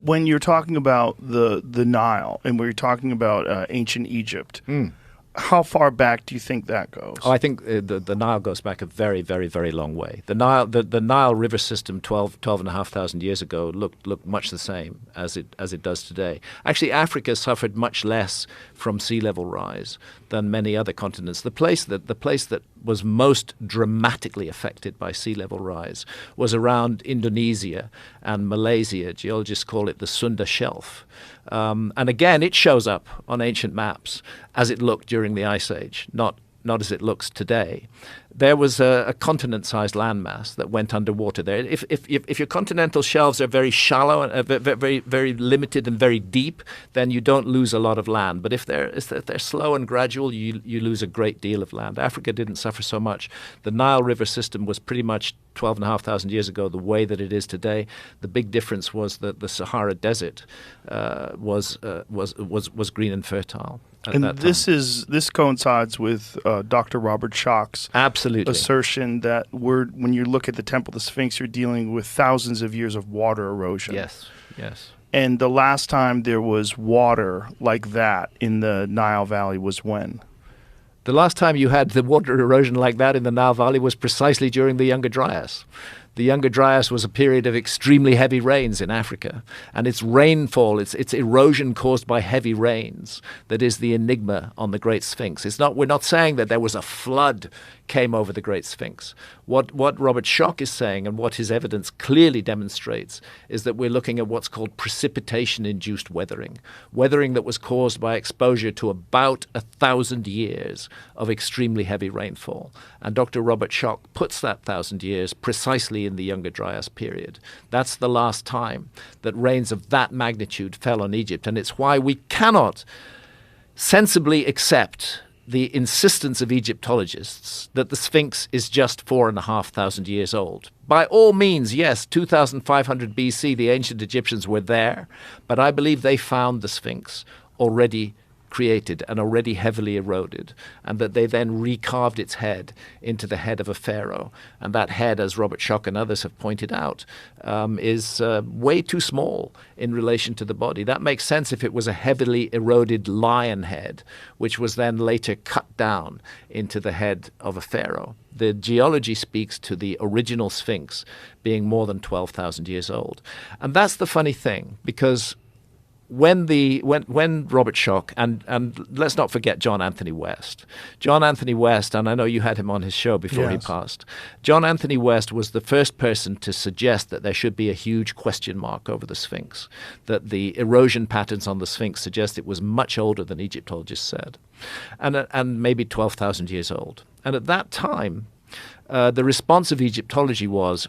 when you're talking about the Nile and when you're talking about ancient Egypt, how far back do you think that goes? Oh, I think the Nile goes back a very, very, very long way. The Nile River system 12,500 years ago looked much the same as it does today. Actually, Africa suffered much less from sea level rise than many other continents. The place that was most dramatically affected by sea level rise was around Indonesia and Malaysia. Geologists call it the Sunda Shelf. And again, it shows up on ancient maps as it looked during the Ice Age, not as it looks today. There was a continent-sized landmass that went underwater there. If your continental shelves are very shallow and very, very limited and very deep, then you don't lose a lot of land. But if they're slow and gradual, you lose a great deal of land. Africa didn't suffer so much. The Nile River system was pretty much 12,500 years ago the way that it is today. The big difference was that the Sahara Desert was green and fertile. And this coincides with Dr. Robert Schoch's assertion that when you look at the Temple of the Sphinx, you're dealing with thousands of years of water erosion. Yes. And the last time there was water like that in the Nile Valley was when? The last time you had the water erosion like that in the Nile Valley was precisely during the Younger Dryas. The Younger Dryas was a period of extremely heavy rains in Africa, and its rainfall, its erosion caused by heavy rains, that is the enigma on the Great Sphinx. We're not saying that there was a flood came over the Great Sphinx. What Robert Schoch is saying, and what his evidence clearly demonstrates, is that we're looking at what's called precipitation-induced weathering that was caused by exposure to about 1,000 years of extremely heavy rainfall. And Dr. Robert Schoch puts that 1,000 years precisely in the Younger Dryas period. That's the last time that rains of that magnitude fell on Egypt, and it's why we cannot sensibly accept the insistence of Egyptologists that the Sphinx is just 4,500 years old. By all means, yes, 2,500 BC, the ancient Egyptians were there, but I believe they found the Sphinx already created and already heavily eroded, and that they then recarved its head into the head of a pharaoh. And that head, as Robert Schoch and others have pointed out, is way too small in relation to the body. That makes sense if it was a heavily eroded lion head, which was then later cut down into the head of a pharaoh. The geology speaks to the original Sphinx being more than 12,000 years old. And that's the funny thing, because when Robert Schoch and let's not forget John Anthony West, and I know you had him on his show before he passed. John Anthony West was the first person to suggest that there should be a huge question mark over the Sphinx, that the erosion patterns on the Sphinx suggest it was much older than Egyptologists said, and maybe 12,000 years old. And at that time, the response of Egyptology was,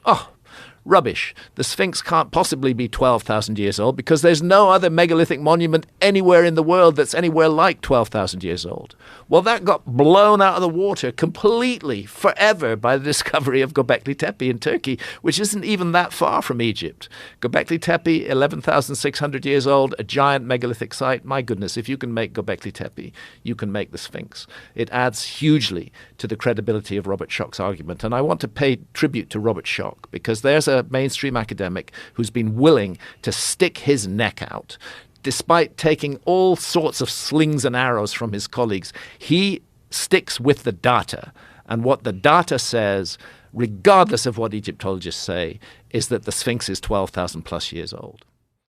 rubbish. The Sphinx can't possibly be 12,000 years old because there's no other megalithic monument anywhere in the world that's anywhere like 12,000 years old. Well, that got blown out of the water completely, forever, by the discovery of Göbekli Tepe in Turkey, which isn't even that far from Egypt. Göbekli Tepe, 11,600 years old, a giant megalithic site. My goodness, if you can make Göbekli Tepe, you can make the Sphinx. It adds hugely to the credibility of Robert Schoch's argument. And I want to pay tribute to Robert Schoch, because there's a mainstream academic who's been willing to stick his neck out. Despite taking all sorts of slings and arrows from his colleagues, he sticks with the data. And what the data says, regardless of what Egyptologists say, is that the Sphinx is 12,000 plus years old.